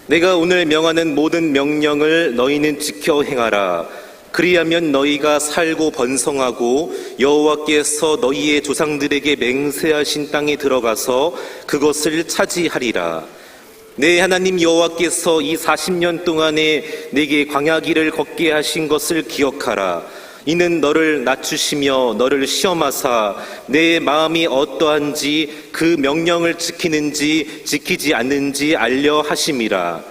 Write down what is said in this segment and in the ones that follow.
내가 오늘 명하는 모든 명령을 너희는 지켜 행하라. 그리하면 너희가 살고 번성하고 여호와께서 너희의 조상들에게 맹세하신 땅에 들어가서 그것을 차지하리라. 내 하나님 여호와께서 이 40년 동안에 내게 광야길을 걷게 하신 것을 기억하라. 이는 너를 낮추시며 너를 시험하사 내 마음이 어떠한지 그 명령을 지키는지 지키지 않는지 알려 하심이라.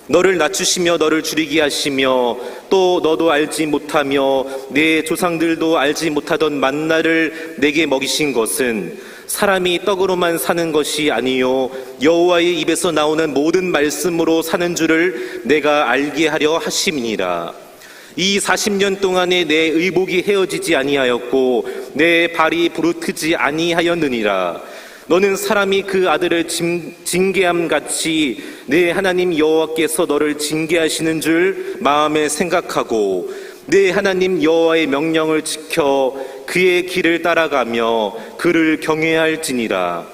너를 낮추시며 너를 줄이게 하시며 또 너도 알지 못하며 내 조상들도 알지 못하던 만나를 내게 먹이신 것은 사람이 떡으로만 사는 것이 아니요 여호와의 입에서 나오는 모든 말씀으로 사는 줄을 내가 알게 하려 하심이니라. 이 40년 동안에 내 의복이 헤어지지 아니하였고 내 발이 부르트지 아니하였느니라. 너는 사람이 그 아들을 징계함같이 내 하나님 여호와께서 너를 징계하시는 줄 마음에 생각하고 내 하나님 여호와의 명령을 지켜 그의 길을 따라가며 그를 경외할지니라.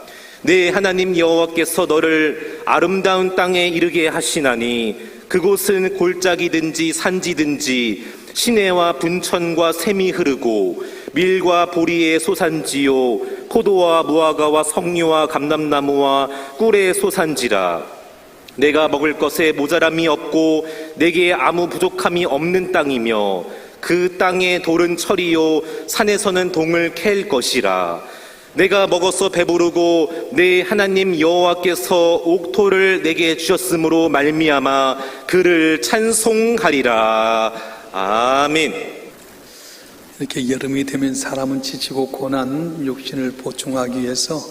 내 하나님 여호와께서 너를 아름다운 땅에 이르게 하시나니 그곳은 골짜기든지 산지든지 시내와 분천과 샘이 흐르고 밀과 보리의 소산지요 포도와 무화과와 석류와 감람나무와 꿀의 소산지라. 내가 먹을 것에 모자람이 없고 내게 아무 부족함이 없는 땅이며 그 땅의 돌은 철이요 산에서는 동을 캘 것이라. 내가 먹어서 배부르고 내 하나님 여호와께서 옥토를 내게 주셨으므로 말미암아 그를 찬송하리라. 아멘. 이렇게 여름이 되면 사람은 지치고 고난 육신을 보충하기 위해서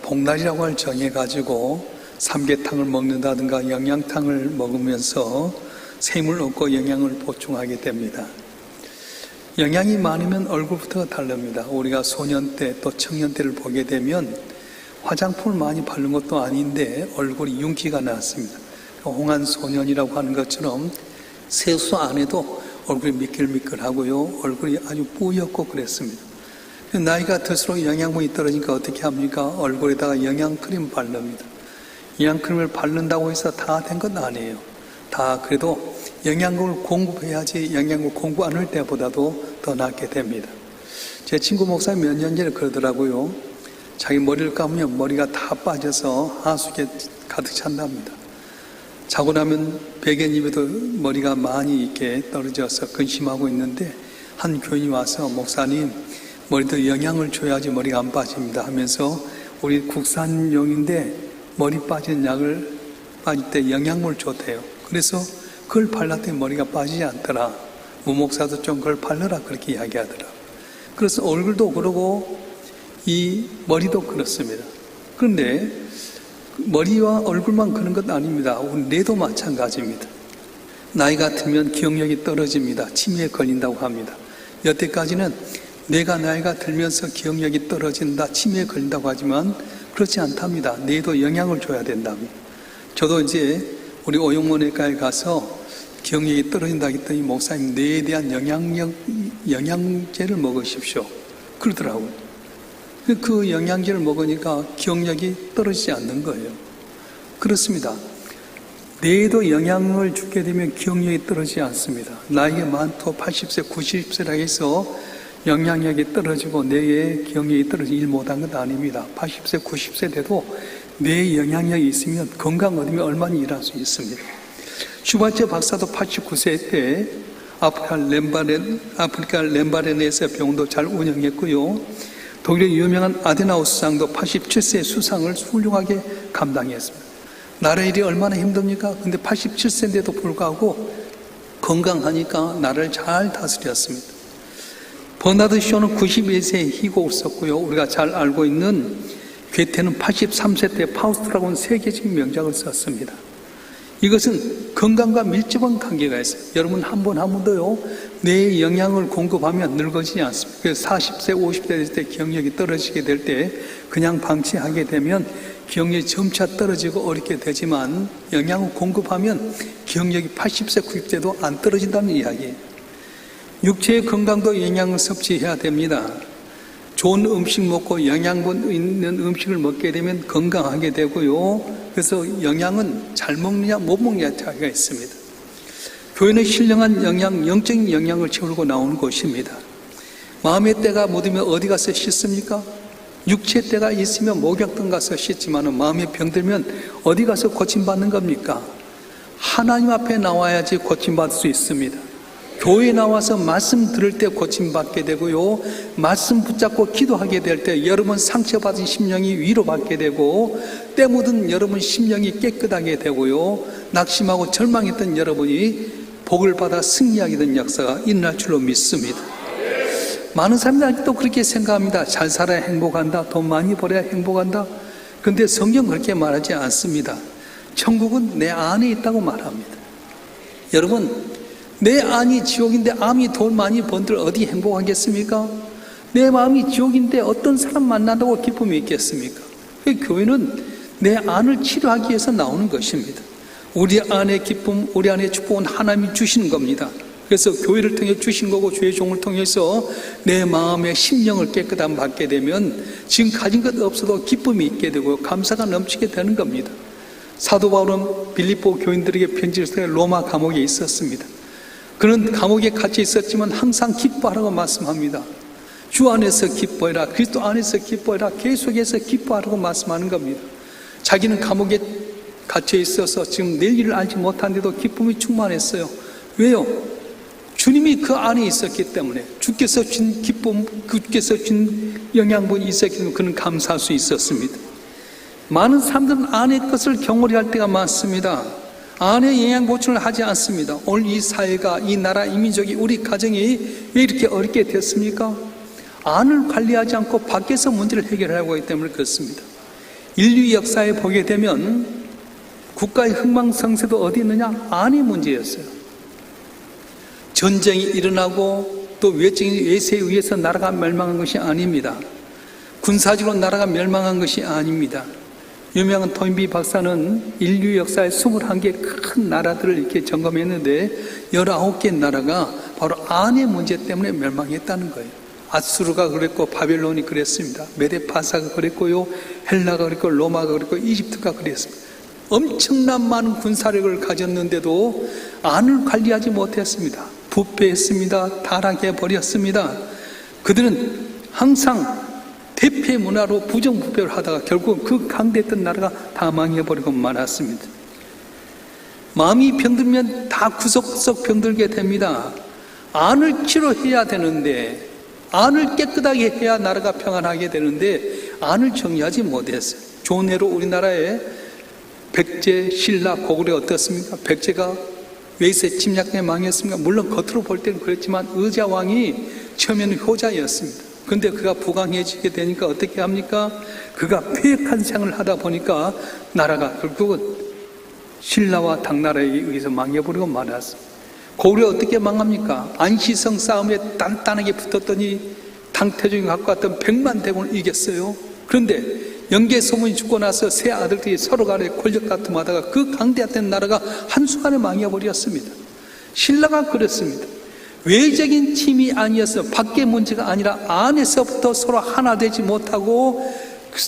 복날이라고 할 정해가지고 삼계탕을 먹는다든가 영양탕을 먹으면서 샘을 얻고 영양을 보충하게 됩니다. 영양이 많으면 얼굴부터가 다릅니다. 우리가 소년 때 또 청년 때를 보게 되면 화장품을 많이 바른 것도 아닌데 얼굴이 윤기가 났습니다. 홍한 소년이라고 하는 것처럼 세수 안 해도 얼굴이 미끌미끌하고요. 얼굴이 아주 뿌옇고 그랬습니다. 나이가 들수록 영양분이 떨어지니까 어떻게 합니까? 얼굴에다가 영양크림 바릅니다. 영양크림을 바른다고 해서 다 된 건 아니에요. 다 그래도 영양분을 공급해야지 영양분을 공부 안 할 때보다도 더 낫게 됩니다. 제 친구 목사님 몇 년 전에 그러더라고요. 자기 머리를 감으면 머리가 다 빠져서 하수구에 가득 찬답니다. 자고 나면 베갯잎에도 머리가 많이 이렇게 떨어져서 근심하고 있는데 한 교인이 와서 목사님 머리도 영양을 줘야지 머리가 안 빠집니다 하면서 우리 국산용인데 머리 빠진 약을 빠질 때 영양물 줬대요. 그래서 그걸 발랐더니 머리가 빠지지 않더라. 무목사도 좀 그걸 바르라 그렇게 이야기하더라. 그래서 얼굴도 그러고 이 머리도 그렇습니다. 그런데 머리와 얼굴만 그런 것 아닙니다. 우리 뇌도 마찬가지입니다. 나이가 들면 기억력이 떨어집니다. 치매에 걸린다고 합니다. 여태까지는 뇌가 나이가 들면서 기억력이 떨어진다, 치매에 걸린다고 하지만 그렇지 않답니다. 뇌도 영향을 줘야 된답니다. 저도 이제 우리 오용문외과에 가서 기억력이 떨어진다 했더니 목사님 뇌에 대한 영양제를 먹으십시오. 그러더라고요. 그 영양제를 먹으니까 기억력이 떨어지지 않는 거예요. 그렇습니다. 뇌에도 영향을 주게 되면 기억력이 떨어지지 않습니다. 나이가 많고 80세, 90세라 해서 영향력이 떨어지고 뇌의 기억력이 떨어지지 일 못한 건 아닙니다. 80세, 90세 돼도 뇌에 영향력이 있으면 건강 얻으면 얼마나 일할 수 있습니다. 슈바체 박사도 89세 때 아프리카 렘바렌에서 병원도 잘 운영했고요. 독일의 유명한 아데나우 수상도 87세 수상을 훌륭하게 감당했습니다. 나라 일이 얼마나 힘듭니까? 근데 87세인데도 불구하고 건강하니까 나라를 잘 다스렸습니다. 버나드 쇼는 91세에 희곡을 썼고요. 우리가 잘 알고 있는 괴테는 83세 때 파우스트라고는 세계적인 명작을 썼습니다. 이것은 건강과 밀접한 관계가 있어요. 여러분 한 번도요 뇌에 영양을 공급하면 늙어지지 않습니다. 그래서 40세, 50세 됐을 때 기억력이 떨어지게 될 때 그냥 방치하게 되면 기억력이 점차 떨어지고 어렵게 되지만 영양을 공급하면 기억력이 80세, 90세도 안 떨어진다는 이야기예요. 육체의 건강도 영양을 섭취해야 됩니다. 좋은 음식 먹고 영양분 있는 음식을 먹게 되면 건강하게 되고요. 그래서 영양은 잘 먹느냐 못 먹느냐 차이가 있습니다. 교회는 신령한 영양, 영적인 영양을 채우고 나오는 곳입니다. 마음의 때가 묻으면 어디 가서 씻습니까? 육체의 때가 있으면 목욕탕 가서 씻지만 마음에 병들면 어디 가서 고침받는 겁니까? 하나님 앞에 나와야지 고침받을 수 있습니다. 교회에 나와서 말씀 들을 때 고침받게 되고요. 말씀 붙잡고 기도하게 될 때 여러분 상처받은 심령이 위로받게 되고 때 묻은 여러분 심령이 깨끗하게 되고요. 낙심하고 절망했던 여러분이 복을 받아 승리하게 된 역사가 일어날 줄로 믿습니다. 많은 사람들이 또 그렇게 생각합니다. 잘 살아야 행복한다. 돈 많이 벌어야 행복한다. 그런데 성경 그렇게 말하지 않습니다. 천국은 내 안에 있다고 말합니다. 여러분, 내 안이 지옥인데 암이 돈 많이 번들 어디 행복하겠습니까? 내 마음이 지옥인데 어떤 사람 만난다고 기쁨이 있겠습니까? 교회는 내 안을 치료하기 위해서 나오는 것입니다. 우리 안의 기쁨, 우리 안의 축복은 하나님이 주시는 겁니다. 그래서 교회를 통해 주신 거고 주의 종을 통해서 내 마음의 심령을 깨끗함 받게 되면 지금 가진 것 없어도 기쁨이 있게 되고 감사가 넘치게 되는 겁니다. 사도 바울은 빌립보 교인들에게 편지를 써 로마 감옥에 있었습니다. 그는 감옥에 갇혀 있었지만 항상 기뻐하라고 말씀합니다. 주 안에서 기뻐해라, 그리스도 안에서 기뻐해라, 계속해서 기뻐하라고 말씀하는 겁니다. 자기는 감옥에 갇혀 있어서 지금 내일을 알지 못하는데도 기쁨이 충만했어요. 왜요? 주님이 그 안에 있었기 때문에 주께서 준 기쁨, 주께서 준 영양분이 있었기 때문에 그는 감사할 수 있었습니다. 많은 사람들은 안의 것을 경홀히 할 때가 많습니다. 안의 영양 보충을 하지 않습니다. 오늘 이 사회가, 이 나라, 이 민족이, 우리 가정이 왜 이렇게 어렵게 됐습니까? 안을 관리하지 않고 밖에서 문제를 해결하고 있기 때문에 그렇습니다. 인류 역사에 보게 되면 국가의 흥망성쇠도 어디 있느냐? 안의 문제였어요. 전쟁이 일어나고 또 외적인 외세에 의해서 나라가 멸망한 것이 아닙니다. 군사적으로 나라가 멸망한 것이 아닙니다. 유명한 토인비 박사는 인류 역사의 21개 큰 나라들을 이렇게 점검했는데 19개 나라가 바로 안의 문제 때문에 멸망했다는 거예요. 아수르가 그랬고 바벨론이 그랬습니다. 메데파사가 그랬고요. 헬라가 그랬고 로마가 그랬고 이집트가 그랬습니다. 엄청난 많은 군사력을 가졌는데도 안을 관리하지 못했습니다. 부패했습니다. 타락해버렸습니다. 그들은 항상 대패 문화로 부정부패를 하다가 결국 그 강대했던 나라가 다 망해버리고 말았습니다. 마음이 병들면 다 구석구석 병들게 됩니다. 안을 치료해야 되는데, 안을 깨끗하게 해야 나라가 평안하게 되는데 안을 정리하지 못했어요. 좋은 예로 우리나라에 백제, 신라, 고구려 어떻습니까? 백제가 외세 침략 때문에 망했습니까? 물론 겉으로 볼 때는 그랬지만 의자왕이 처음에는 효자였습니다. 근데 그가 부강해지게 되니까 어떻게 합니까? 그가 폐역한 생활을 하다 보니까 나라가 결국은 신라와 당나라에 의해서 망해버리고 말았습니다. 고구려 어떻게 망합니까? 안시성 싸움에 단단하게 붙었더니 당태종이 갖고 왔던 100만 대군을 이겼어요. 그런데 영계소문이 죽고 나서 세 아들들이 서로 간에 권력 다툼하다가 그 강대했던 나라가 한순간에 망해버렸습니다. 신라가 그랬습니다. 외적인 팀이 아니어서 밖의 문제가 아니라 안에서부터 서로 하나 되지 못하고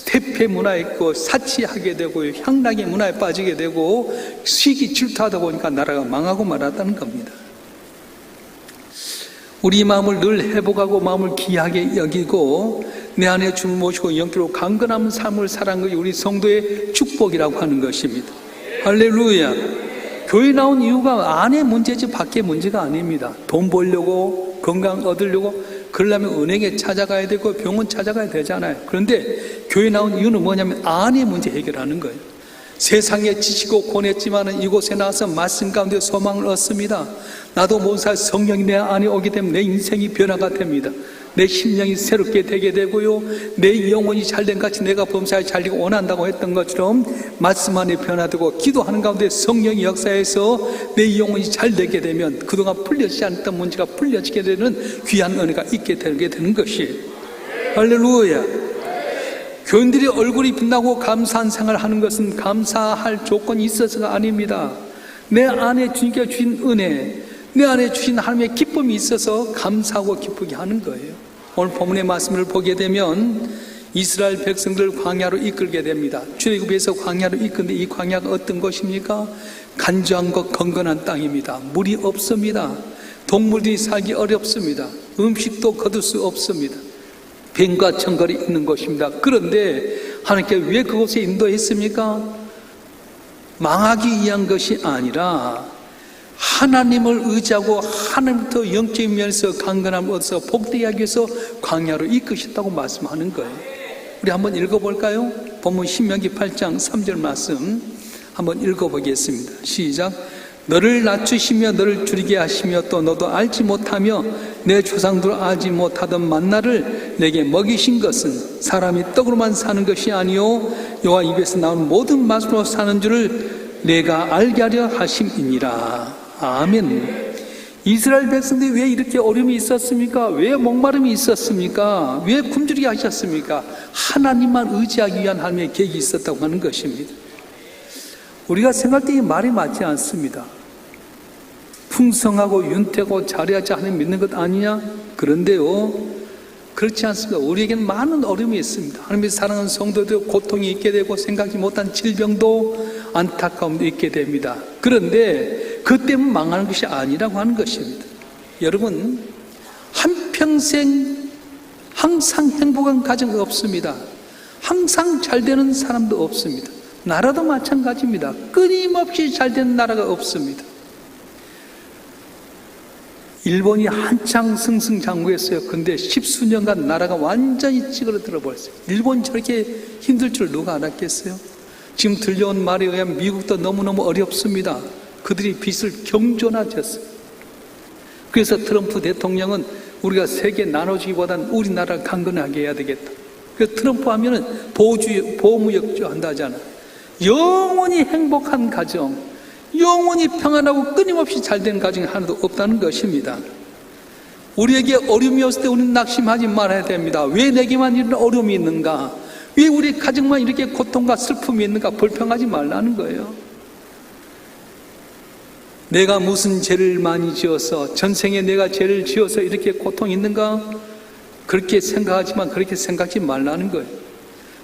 대패 문화에 있고 사치하게 되고 향락의 문화에 빠지게 되고 시기 질투하다 보니까 나라가 망하고 말았다는 겁니다. 우리 마음을 늘 회복하고 마음을 귀하게 여기고 내 안에 주를 모시고 영적으로 강건한 삶을 살아가는 것이 우리 성도의 축복이라고 하는 것입니다. 할렐루야. 교회 나온 이유가 안의 문제지 밖의 문제가 아닙니다. 돈 벌려고, 건강 얻으려고, 그러려면 은행에 찾아가야 되고 병원 찾아가야 되잖아요. 그런데 교회 나온 이유는 뭐냐면 안의 문제 해결하는 거예요. 세상에 지치고 고냈지만 이곳에 나와서 말씀 가운데 소망을 얻습니다. 나도 모살 성령이 내 안에 오게 되면 내 인생이 변화가 됩니다. 내 심령이 새롭게 되게 되고요. 내 영혼이 잘된 같이 내가 범사에 잘되고 원한다고 했던 것처럼 말씀 안에 변화되고 기도하는 가운데 성령이 역사해서 내 영혼이 잘되게 되면 그동안 풀려지지 않았던 문제가 풀려지게 되는 귀한 은혜가 있게 되게 되는 것이에요. 할렐루야. 교인들이 얼굴이 빛나고 감사한 생활을 하는 것은 감사할 조건이 있어서가 아닙니다. 내 안에 주님께 주신 은혜, 내 안에 주신 하나님의 기쁨이 있어서 감사하고 기쁘게 하는 거예요. 오늘 본문의 말씀을 보게 되면 이스라엘 백성들을 광야로 이끌게 됩니다. 출애굽에서 광야로 이끄는데 이 광야가 어떤 곳입니까? 간주한 것 건건한 땅입니다. 물이 없습니다. 동물들이 살기 어렵습니다. 음식도 거둘 수 없습니다. 뱀과 청걸이 있는 곳입니다. 그런데 하나님께 왜 그곳에 인도했습니까? 망하기 위한 것이 아니라 하나님을 의지하고 하나님부터 영적인 면에서 강건함을 얻어서 복되게 하기 위해서 광야로 이끄셨다고 말씀하는 거예요. 우리 한번 읽어볼까요? 본문 신명기 8장 3절 말씀 한번 읽어보겠습니다. 시작. 너를 낮추시며 너를 줄이게 하시며 또 너도 알지 못하며 내 조상들 알지 못하던 만나를 내게 먹이신 것은 사람이 떡으로만 사는 것이 아니요 여호와 입에서 나온 모든 말씀으로 사는 줄을 내가 알게 하려 하심이니라. 아멘. 이스라엘 백성들이 왜 이렇게 어려움이 있었습니까? 왜 목마름이 있었습니까? 왜 굶주리게 하셨습니까? 하나님만 의지하기 위한 하나님의 계획이 있었다고 하는 것입니다. 우리가 생각할 때 이 말이 맞지 않습니다. 풍성하고 윤택하고 잘해야지 하나님 믿는 것 아니냐? 그런데요, 그렇지 않습니다. 우리에게는 많은 어려움이 있습니다. 하나님의 사랑하는 성도들 고통이 있게 되고 생각지 못한 질병도 안타까움도 있게 됩니다. 그런데 그 때문에 망하는 것이 아니라고 하는 것입니다. 여러분, 한평생 항상 행복한 가정이 없습니다. 항상 잘 되는 사람도 없습니다. 나라도 마찬가지입니다. 끊임없이 잘 되는 나라가 없습니다. 일본이 한창 승승장구했어요. 근데 10수년간 나라가 완전히 찌그러들어 버렸어요. 일본이 저렇게 힘들 줄 누가 알았겠어요? 지금 들려온 말에 의하면 미국도 너무너무 어렵습니다. 그들이 빚을 경조나 졌어요. 그래서 트럼프 대통령은 우리가 세계 나눠주기보다는 우리나라를 강건하게 해야 되겠다. 그래서 트럼프 하면은 보호무역주 한다잖아. 영원히 행복한 가정, 영원히 평안하고 끊임없이 잘된 가정이 하나도 없다는 것입니다. 우리에게 어려움이 없을 때 우리는 낙심하지 말아야 됩니다. 왜 내게만 이런 어려움이 있는가? 왜 우리 가정만 이렇게 고통과 슬픔이 있는가? 불평하지 말라는 거예요. 내가 무슨 죄를 많이 지어서, 전생에 내가 죄를 지어서 이렇게 고통이 있는가? 그렇게 생각하지만 그렇게 생각하지 말라는 거예요.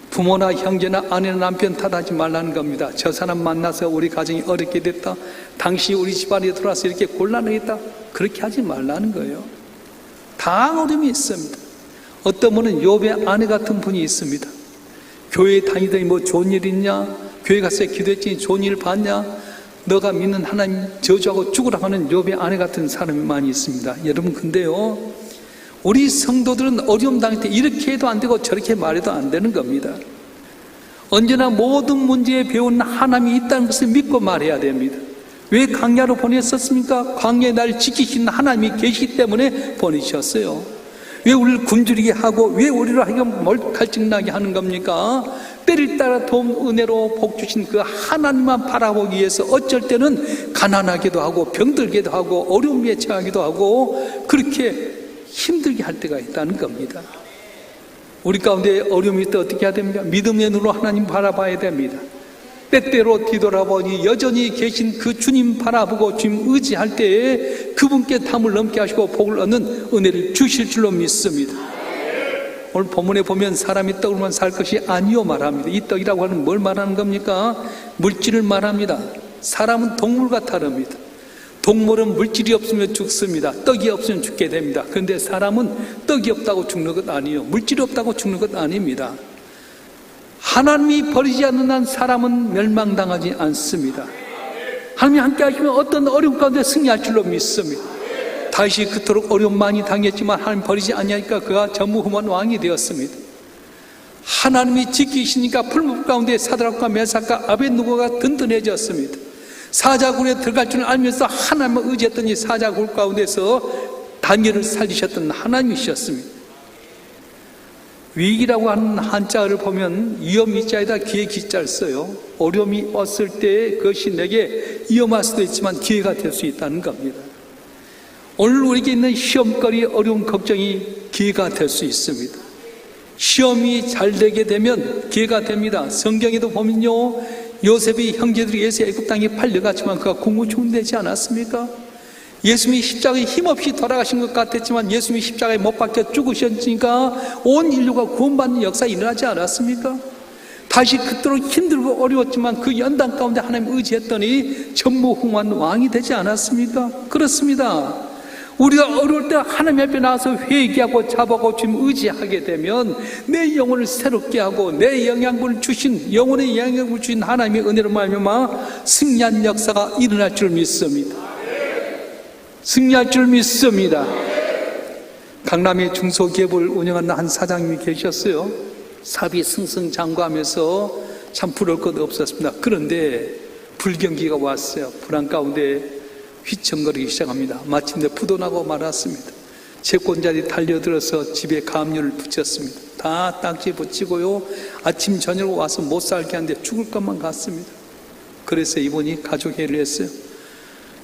부모나 형제나 아내나 남편 탓하지 말라는 겁니다. 저 사람 만나서 우리 가정이 어렵게 됐다. 당신이 우리 집안에 들어와서 이렇게 곤란했다. 그렇게 하지 말라는 거예요. 다 어려움이 있습니다. 어떤 분은 욥의 아내 같은 분이 있습니다. 교회 다니더니 뭐 좋은 일 있냐? 교회 가서 기도했더니 좋은 일 봤냐? 너가 믿는 하나님 저주하고 죽으라고 하는 욥의 아내 같은 사람이 많이 있습니다. 여러분, 근데요, 우리 성도들은 어려움 당할 때 이렇게 해도 안 되고 저렇게 말해도 안 되는 겁니다. 언제나 모든 문제에 배우는 하나님이 있다는 것을 믿고 말해야 됩니다. 왜 광야로 보냈었습니까? 광야에 날 지키시는 하나님이 계시기 때문에 보내셨어요. 왜 우리를 굶주리게 하고 왜 우리를 하여금 갈증나게 하는 겁니까? 때를 따라 도움 은혜로 복 주신 그 하나님만 바라보기 위해서 어쩔 때는 가난하기도 하고 병들기도 하고 어려움에 처하기도 하고 그렇게 힘들게 할 때가 있다는 겁니다. 우리 가운데 어려움이 있을 때 어떻게 해야 됩니까? 믿음의 눈으로 하나님 바라봐야 됩니다. 때때로 뒤돌아보니 여전히 계신 그 주님 바라보고 주님 의지할 때에 그분께 담을 넘게 하시고 복을 얻는 은혜를 주실 줄로 믿습니다. 오늘 본문에 보면 사람이 떡으로만 살 것이 아니요 말합니다. 이 떡이라고 하는 뭘 말하는 겁니까? 물질을 말합니다. 사람은 동물과 다릅니다. 동물은 물질이 없으면 죽습니다. 떡이 없으면 죽게 됩니다. 그런데 사람은 떡이 없다고 죽는 것 아니에요. 물질이 없다고 죽는 것 아닙니다. 하나님이 버리지 않는 한 사람은 멸망당하지 않습니다. 하나님이 함께 하시면 어떤 어려움 가운데 승리할 줄로 믿습니다. 다윗이 그토록 어려움 많이 당했지만 하나님 버리지 않으니까 그가 전무후무한 왕이 되었습니다. 하나님이 지키시니까 풀무불 가운데 사드락과 메삭과 아벳느고가 든든해졌습니다. 사자굴에 들어갈 줄 알면서 하나님을 의지했더니 사자굴 가운데서 다니엘을 살리셨던 하나님이셨습니다. 위기라고 하는 한자를 보면 위험이자에다 기회 기자를 써요. 어려움이 왔을 때 그것이 내게 위험할 수도 있지만 기회가 될 수 있다는 겁니다. 오늘 우리에게 있는 시험거리, 어려운 걱정이 기회가 될 수 있습니다. 시험이 잘 되게 되면 기회가 됩니다. 성경에도 보면요, 요셉이 형제들이 예수 애굽 땅에 팔려갔지만 그가 공무충되지 않았습니까? 예수님이 십자가에 힘없이 돌아가신 것 같았지만 예수님이 십자가에 못 박혀 죽으셨으니까 온 인류가 구원받는 역사 일어나지 않았습니까? 다시 그토록 힘들고 어려웠지만 그 연단 가운데 하나님 의지했더니 전무후무한 왕이 되지 않았습니까? 그렇습니다. 우리가 어려울 때 하나님 앞에 나와서 회개하고 자복하고 주님 의지하게 되면 내 영혼을 새롭게 하고 내 영양분을 주신, 영혼의 영양분을 주신 하나님의 은혜로 말미암아 승리한 역사가 일어날 줄 믿습니다. 승리할 줄 믿습니다. 강남의 중소기업을 운영하는 한 사장님이 계셨어요. 사업이 승승장구하면서 참 부러울 것 없었습니다. 그런데 불경기가 왔어요. 불안 가운데 휘청거리기 시작합니다. 마침내 부도나고 말았습니다. 채권자들이 달려들어서 집에 가압류를 붙였습니다. 다 딱지 붙이고요, 아침 저녁 와서 못 살게 하는데 죽을 것만 같습니다. 그래서 이분이 가족회의를 했어요.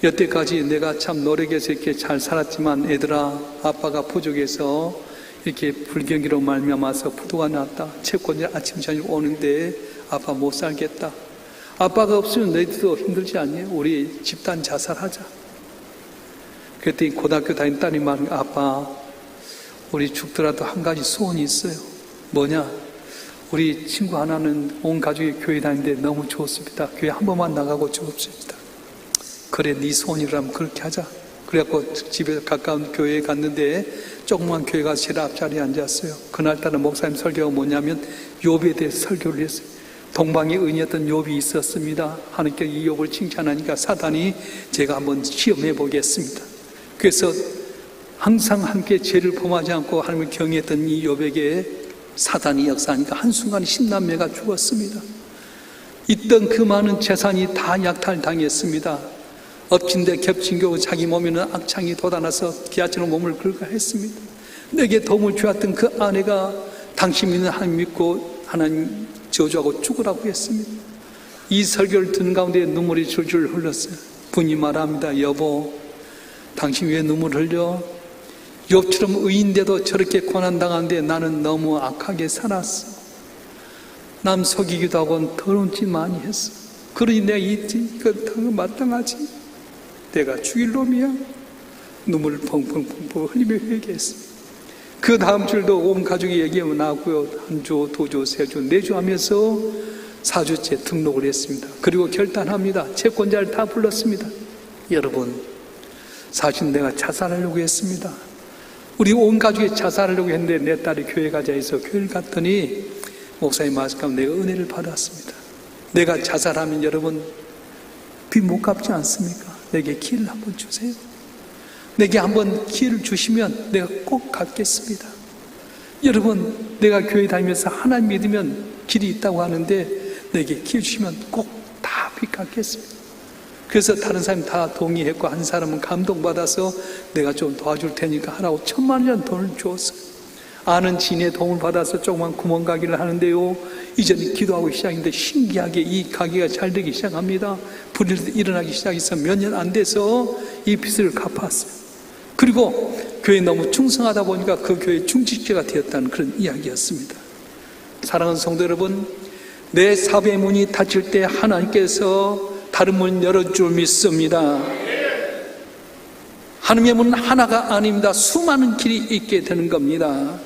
여태까지 내가 참 노력해서 이렇게 잘 살았지만 애들아, 아빠가 부족해서 이렇게 불경기로 말미암아서 부도가 났다. 채권자 아침 저녁 오는데 아빠 못 살겠다. 아빠가 없으면 너희들도 힘들지 않니? 우리 집단 자살하자. 그랬더니 고등학교 다니는 딸이 말하는, 아빠, 우리 죽더라도 한 가지 소원이 있어요. 뭐냐? 우리 친구 하나는 온 가족이 교회 다니는데 너무 좋습니다. 교회 한 번만 나가고 죽읍시다. 그래, 네 소원이라면 그렇게 하자. 그래갖고 집에 가까운 교회에 갔는데 조그만 교회가 제일 앞자리에 앉았어요. 그날따라 목사님 설교가 뭐냐면 욥에 대해서 설교를 했어요. 동방의 의인이었던 욥이 있었습니다. 하나님께 이 욥을 칭찬하니까 사단이 제가 한번 시험해 보겠습니다. 그래서 항상 함께 죄를 범하지 않고 하나님을 경외했던 이 욥에게 사단이 역사하니까 한순간에 10남매가 죽었습니다. 있던 그 많은 재산이 다 약탈당했습니다. 엎친 데 겹친 겨우 자기 몸에는 악창이 돋아나서 기아처럼 몸을 긁어했습니다. 내게 도움을 주었던 그 아내가 당신 믿는 하나님 믿고 하나님 저주하고 죽으라고 했습니다. 이 설교를 듣는 가운데 눈물이 줄줄 흘렀어요. 분이 말합니다. 여보, 당신 왜 눈물 흘려? 욥처럼 의인데도 저렇게 고난당하는데 나는 너무 악하게 살았어. 남 속이기도 하고 더러운 짓 많이 했어. 그러니 내가 이거 마땅하지. 내가 죽일 놈이야. 눈물을 펑펑펑펑 흘리며 회개했습니다. 그 다음 주일도 온 가족이 얘기하고 나왔고요. 한 주, 두 주, 세 주, 네 주 하면서 4주째 등록을 했습니다. 그리고 결단합니다. 채권자를 다 불렀습니다. 여러분, 사실 내가 자살하려고 했습니다. 우리 온 가족이 자살하려고 했는데 내 딸이 교회 가자 해서 교회를 갔더니 목사님 말씀 내가 은혜를 받았습니다. 내가 자살하면 여러분 빚 못 갚지 않습니까? 내게 기회를 한번 주세요. 내게 한번 기회를 주시면 내가 꼭 갚겠습니다. 여러분, 내가 교회 다니면서 하나님 믿으면 길이 있다고 하는데 내게 기회 주시면 꼭 다 빚 갚겠습니다. 그래서 다른 사람이 다 동의했고 한 사람은 감동받아서 내가 좀 도와줄 테니까 하라고 10,000,000원 돈을 주었어요. 아는 지인의 도움을 받아서 조그만 구멍가게를 하는데요, 이제는 기도하고 시작했는데 신기하게 이 가게가 잘 되기 시작합니다. 불이 일어나기 시작해서 몇 년 안 돼서 이 빚을 갚았어요. 그리고 교회에 너무 충성하다 보니까 그 교회 중직자가 되었다는 그런 이야기였습니다. 사랑하는 성도 여러분, 내 사업의 문이 닫힐 때 하나님께서 다른 문 열어줄 믿습니다. 하나님의 문은 하나가 아닙니다. 수많은 길이 있게 되는 겁니다.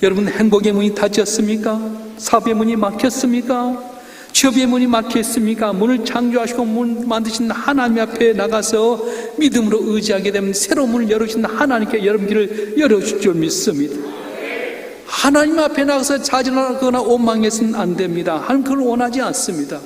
여러분, 행복의 문이 닫혔습니까? 사업의 문이 막혔습니까? 취업의 문이 막혔습니까? 문을 창조하시고 문 만드신 하나님 앞에 나가서 믿음으로 의지하게 되면 새로운 문을 열어주신 하나님께 여러분 길을 열어줄 줄 믿습니다. 하나님 앞에 나가서 자진하거나 원망해서는 안 됩니다. 하나님 그걸 원하지 않습니다.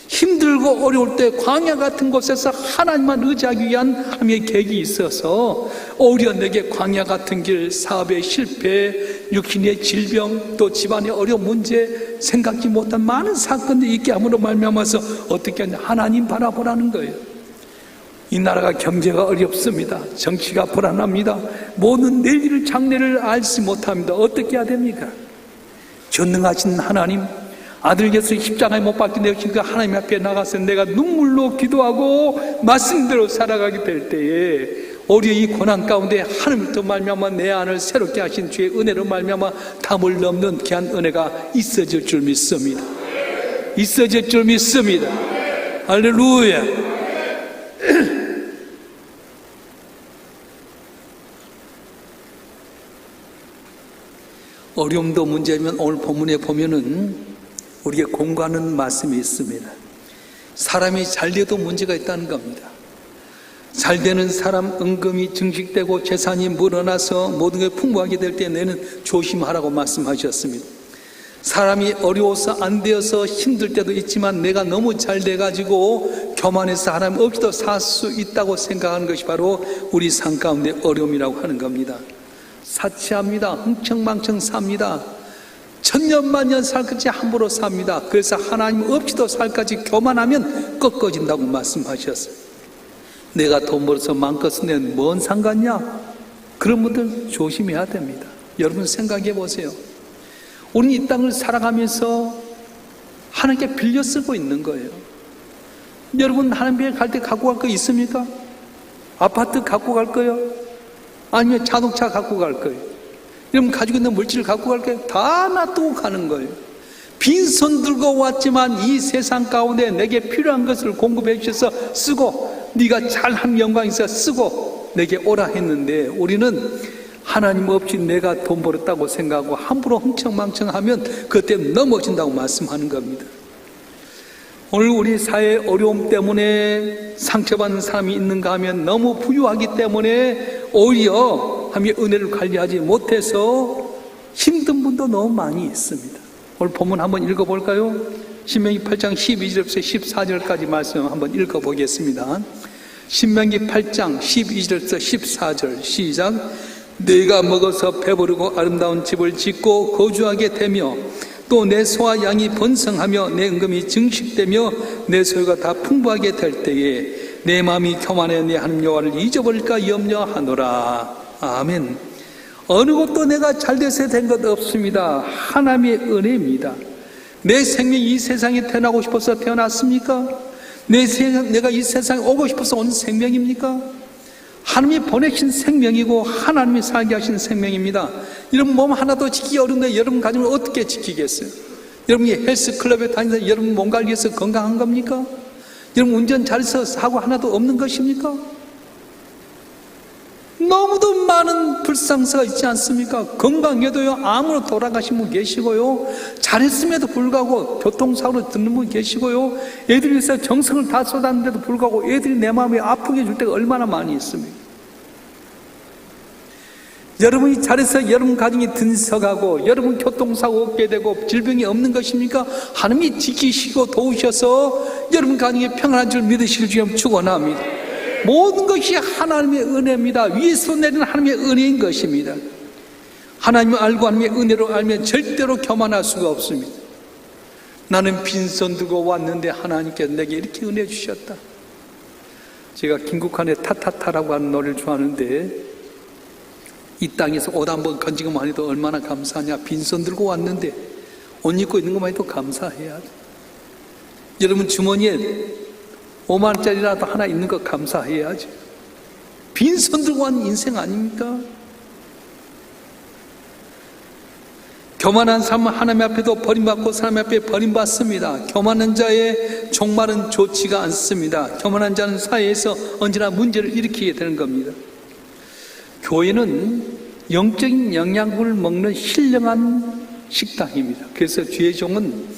힘들고 어려울 때 광야 같은 곳에서 하나님만 의지하기 위한 하나님의 계획이 있어서 오히려 내게 광야 같은 길, 사업의 실패, 육신의 질병, 또 집안의 어려운 문제, 생각지 못한 많은 사건들이 있게 함으로 말미암아서 어떻게 하냐, 하나님 바라보라는 거예요. 이 나라가 경제가 어렵습니다. 정치가 불안합니다. 모든 내일을 장래를 알지 못합니다. 어떻게 해야 됩니까? 전능하신 하나님, 아들께서 십자가에 못 박혀 내신 그 하나님 앞에 나가서 내가 눈물로 기도하고 말씀대로 살아가게 될 때에 오히려 이 고난 가운데 하나님부터 말미암아 내 안을 새롭게 하신 주의 은혜로 말미암아 담을 넘는 귀한 은혜가 있어질 줄 믿습니다. 있어질 줄 믿습니다. 할렐루야. 어려움도 문제면 오늘 본문에 보면은 우리에게 공부하는 말씀이 있습니다. 사람이 잘 돼도 문제가 있다는 겁니다. 잘 되는 사람 은금이 증식되고 재산이 물어나서 모든 게 풍부하게 될 때 너는 조심하라고 말씀하셨습니다. 사람이 어려워서 안 되어서 힘들 때도 있지만 내가 너무 잘 돼가지고 교만해서 하나님 없이도 살 수 있다고 생각하는 것이 바로 우리 삶 가운데 어려움이라고 하는 겁니다. 사치합니다. 흥청망청 삽니다. 천년만년 살까지 함부로 삽니다. 그래서 하나님 없이도 살까지 교만하면 꺾어진다고 말씀하셨어요. 내가 돈 벌어서 마음껏 쓰면 뭔 상관이야? 그런 분들 조심해야 됩니다. 여러분 생각해 보세요. 우리는 이 땅을 살아가면서 하나님께 빌려 쓰고 있는 거예요. 여러분 하나님께 갈 때 갖고 갈 거 있습니까? 아파트 갖고 갈 거예요? 아니면 자동차 갖고 갈 거예요? 여러분 가지고 있는 물질을 갖고 갈 거예요? 다 놔두고 가는 거예요. 빈손 들고 왔지만 이 세상 가운데 내게 필요한 것을 공급해 주셔서 쓰고 네가 잘한 영광이 있어 쓰고 내게 오라 했는데 우리는 하나님 없이 내가 돈 벌었다고 생각하고 함부로 흥청망청하면 그때 넘어진다고 말씀하는 겁니다. 오늘 우리 사회의 어려움 때문에 상처받는 사람이 있는가 하면 너무 부유하기 때문에 오히려 하나님의 은혜를 관리하지 못해서 힘든 분도 너무 많이 있습니다. 오늘 본문 한번 읽어볼까요? 신명기 8장 12절부터 14절까지 말씀 한번 읽어보겠습니다. 신명기 8장 12절부터 14절 시작. 네가 먹어서 배부르고 아름다운 집을 짓고 거주하게 되며 또 내 소와 양이 번성하며 내 은금이 증식되며 내 소유가 다 풍부하게 될 때에 내 마음이 교만해 내 하나님 여호와를 잊어버릴까 염려하노라. 아멘. 어느 것도 내가 잘돼서 된 것 없습니다. 하나님의 은혜입니다. 내 생명이 이 세상에 태어나고 싶어서 태어났습니까? 내가 이 세상에 오고 싶어서 온 생명입니까? 하나님이 보내신 생명이고 하나님이 살게 하신 생명입니다. 여러분 몸 하나도 지키기 어려운데 여러분 가정을 어떻게 지키겠어요? 여러분이 헬스클럽에 다니면서 여러분 몸 관리해서 건강한 겁니까? 여러분 운전 잘해서 사고 하나도 없는 것입니까? 너무도 많은 불상사가 있지 않습니까? 건강해도요 암으로 돌아가신 분 계시고요, 잘했음에도 불구하고 교통사고로 듣는 분 계시고요, 애들이 위해서 정성을 다 쏟았는데도 불구하고 애들이 내 마음에 아프게 해줄 때가 얼마나 많이 있습니까? 여러분이 잘해서 여러분 가정이 든서가고 여러분 교통사고 없게 되고 질병이 없는 것입니까? 하나님이 지키시고 도우셔서 여러분 가정이 평안한 줄 믿으실 줄 축원합니다. 모든 것이 하나님의 은혜입니다. 위에서 내리는 하나님의 은혜인 것입니다. 하나님을 알고 하나님의 은혜로 알면 절대로 교만할 수가 없습니다. 나는 빈손 들고 왔는데 하나님께서 내게 이렇게 은혜 주셨다. 제가 김국환의 타타타라고 하는 노래를 좋아하는데 이 땅에서 옷 한번 건진 것만 해도 얼마나 감사하냐. 빈손 들고 왔는데 옷 입고 있는 것만 해도 감사해야 돼. 여러분 주머니에 5만 원짜리라도 하나 있는 거 감사해야지. 빈손 들고 간 인생 아닙니까? 교만한 사람은 하나님 앞에도 버림받고 사람 앞에 버림받습니다. 교만한 자의 종말은 좋지가 않습니다. 교만한 자는 사회에서 언제나 문제를 일으키게 되는 겁니다. 교회는 영적인 영양분을 먹는 신령한 식당입니다. 그래서 주의 종은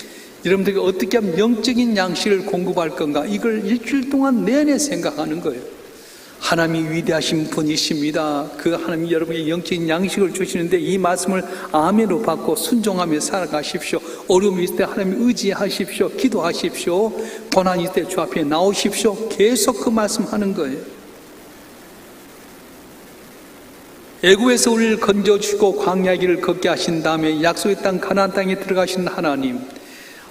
여러분들에게 어떻게 하면 영적인 양식을 공급할 건가, 이걸 일주일 동안 내내 생각하는 거예요. 하나님이 위대하신 분이십니다. 그 하나님이 여러분에게 영적인 양식을 주시는데 이 말씀을 아멘으로 받고 순종하며 살아가십시오. 어려움이 있을 때 하나님 의지하십시오. 기도하십시오. 고난이 있을 때 주 앞에 나오십시오. 계속 그 말씀하는 거예요. 애굽에서 우리를 건져주시고 광야의 길을 걷게 하신 다음에 약속의 땅 가나안 땅에 들어가신 하나님,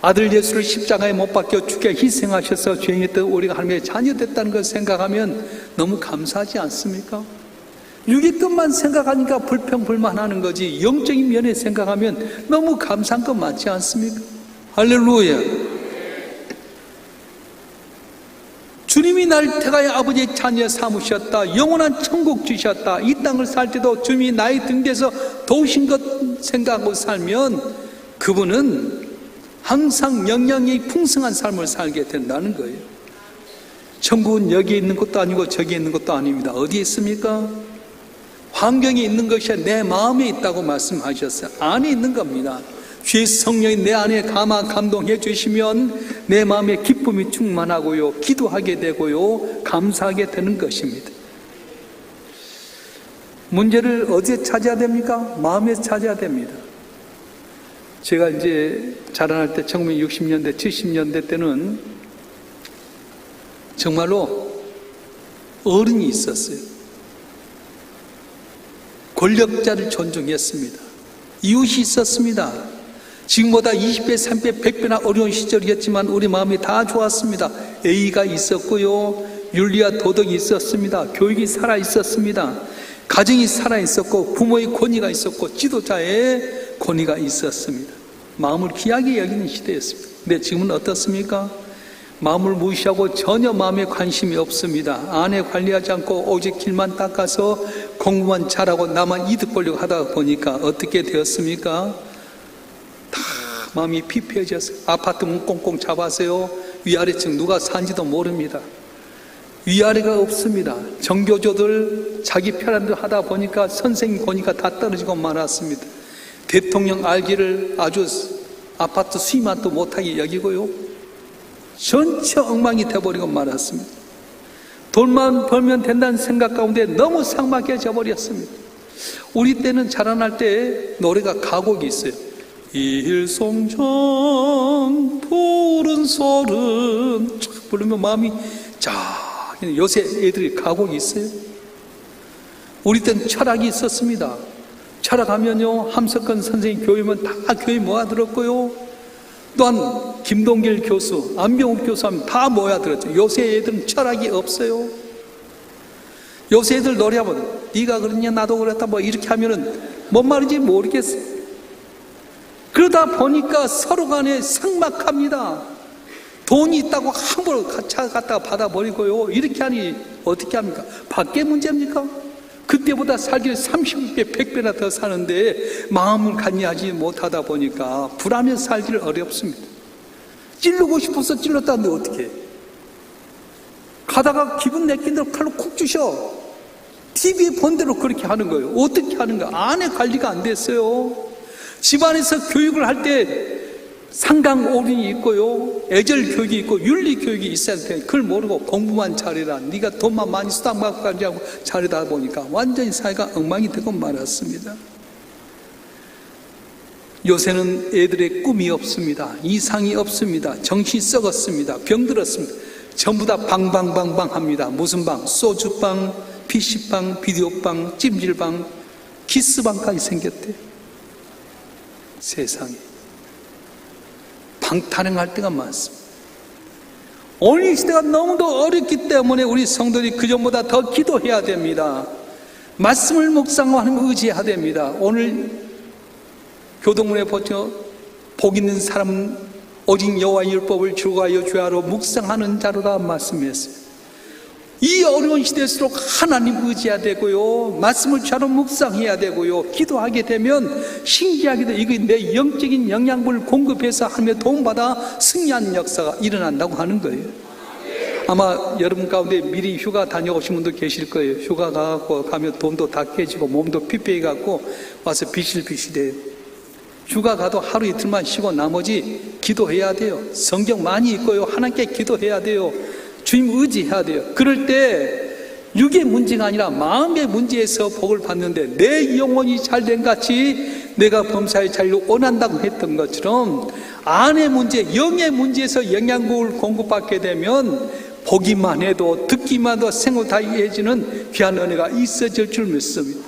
아들 예수를 십자가에 못 박혀 죽게 희생하셔서 죄인했던 우리가 하나님의 자녀됐다는 걸 생각하면 너무 감사하지 않습니까? 육의 것만 생각하니까 불평불만하는 거지 영적인 면에 생각하면 너무 감사한 것 맞지 않습니까? 할렐루야. 주님이 날 태가의 아버지의 자녀 삼으셨다. 영원한 천국 주셨다. 이 땅을 살 때도 주님이 나의 등 뒤에서 도우신 것 생각하고 살면 그분은 항상 영양이 풍성한 삶을 살게 된다는 거예요. 천국은 여기에 있는 것도 아니고 저기에 있는 것도 아닙니다. 어디에 있습니까? 환경에 있는 것이 내 마음에 있다고 말씀하셨어요. 안에 있는 겁니다. 주의 성령이 내 안에 감동해 주시면 내 마음에 기쁨이 충만하고요, 기도하게 되고요, 감사하게 되는 것입니다. 문제를 어디에 찾아야 됩니까? 마음에서 찾아야 됩니다. 제가 이제 자라날 때 1960년대, 70년대 때는 정말로 어른이 있었어요. 권력자를 존중했습니다. 이웃이 있었습니다. 지금보다 20배, 3배, 100배나 어려운 시절이었지만 우리 마음이 다 좋았습니다. 예의가 있었고요, 윤리와 도덕이 있었습니다. 교육이 살아 있었습니다. 가정이 살아 있었고, 부모의 권위가 있었고, 지도자의 권위가 있었습니다. 마음을 귀하게 여기는 시대였습니다. 근데 지금은 어떻습니까? 마음을 무시하고 전혀 마음에 관심이 없습니다. 아내 관리하지 않고 오직 길만 닦아서 공부만 잘하고 나만 이득 보려고 하다 보니까 어떻게 되었습니까? 다 마음이 피폐해졌어요. 아파트 문 꽁꽁 잡아서요, 위아래층 누가 산지도 모릅니다. 위아래가 없습니다. 정교조들 자기 편한 대로 하다 보니까 선생님 권위가 다 떨어지고 말았습니다. 대통령 알기를 아주 아파트 수임만도 못하게 여기고요, 전체 엉망이 돼버리고 말았습니다. 돈만 벌면 된다는 생각 가운데 너무 삭막해져 버렸습니다. 우리 때는 자라날 때 노래가 가곡이 있어요. 일송정 푸른 소른 쫙 부르면 마음이 쫙. 요새 애들이 가곡이 있어요. 우리 때는 철학이 있었습니다. 철학하면요, 함석헌 선생님 교회면 다 교회 모아들었고요, 또한 김동길 교수, 안병욱 교수 하면 다 모여들었죠. 요새 애들은 철학이 없어요. 요새 애들 노래하면 네가 그랬냐 나도 그랬다 뭐 이렇게 하면은 뭔 말인지 모르겠어요. 그러다 보니까 서로 간에 삭막합니다. 돈이 있다고 함부로 차 갖다가 받아버리고요, 이렇게 하니 어떻게 합니까? 밖에 문제입니까? 그때보다 살기를 30배, 100배나 더 사는데 마음을 관리하지 못하다 보니까 불안해서 살기를 어렵습니다. 찌르고 싶어서 찔렀다는데 어떻게 해? 가다가 기분 내낀 대로 칼로 콕 주셔. TV에 본 대로 그렇게 하는 거예요. 어떻게 하는가? 안에 관리가 안 됐어요. 집안에서 교육을 할 때 상강오륜이 있고요, 애절 교육이 있고 윤리 교육이 있어야 돼. 그걸 모르고 공부만 잘해라, 네가 돈만 많이 수당 받고 가지고 잘하다 보니까 완전히 사회가 엉망이 되고 말았습니다. 요새는 애들의 꿈이 없습니다. 이상이 없습니다. 정신이 썩었습니다. 병들었습니다. 전부 다 방방방방 합니다. 무슨 방? 소주방, PC방, 비디오방, 찜질방, 키스방까지 생겼대요. 세상에 방타령할 때가 많습니다. 오늘 이 시대가 너무도 어렵기 때문에 우리 성도들이 그전보다 더 기도해야 됩니다. 말씀을 묵상하고 하나님을 의지해야 됩니다. 오늘 교동문에 보죠, 복 있는 사람은 오직 여호와의 율법을 주하여 주야로 묵상하는 자로다 말씀했어요. 이 어려운 시대일수록 하나님 의지해야 되고요, 말씀을 주야로 묵상해야 되고요, 기도하게 되면 신기하게도 이게 내 영적인 영양분을 공급해서 하나님의 도움받아 승리하는 역사가 일어난다고 하는 거예요. 아마 여러분 가운데 미리 휴가 다녀오신 분도 계실 거예요. 휴가 가면 돈도 다 깨지고 몸도 피폐해갖고 와서 비실비실해요. 휴가 가도 하루 이틀만 쉬고 나머지 기도해야 돼요. 성경 많이 읽고요, 하나님께 기도해야 돼요. 주님 의지해야 돼요. 그럴 때 육의 문제가 아니라 마음의 문제에서 복을 받는데, 내 영혼이 잘된 같이 내가 범사의 자유를 원한다고 했던 것처럼 안의 문제, 영의 문제에서 영양분을 공급받게 되면 보기만 해도 듣기만 해도 생각 다 이해해지는 귀한 은혜가 있어질 줄 믿습니다.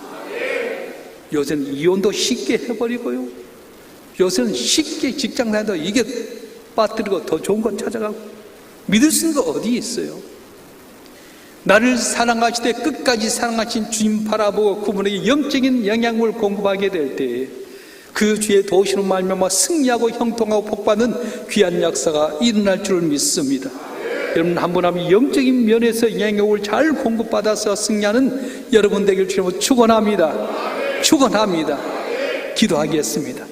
요새는 이혼도 쉽게 해버리고요, 요새는 쉽게 직장 다녀도 이게 빠뜨리고 더 좋은 거 찾아가고, 믿을 수 있는 거 어디 있어요? 나를 사랑하실 때 끝까지 사랑하신 주님 바라보고 그분에게 영적인 영향을 공급하게 될 때 그 주의 도우시는 말미암아 승리하고 형통하고 복받는 귀한 역사가 일어날 줄 믿습니다. 여러분 한 분 한 분 영적인 면에서 영향을 잘 공급받아서 승리하는 여러분 되길 주님으로 축원합니다. 축원합니다. 기도하겠습니다.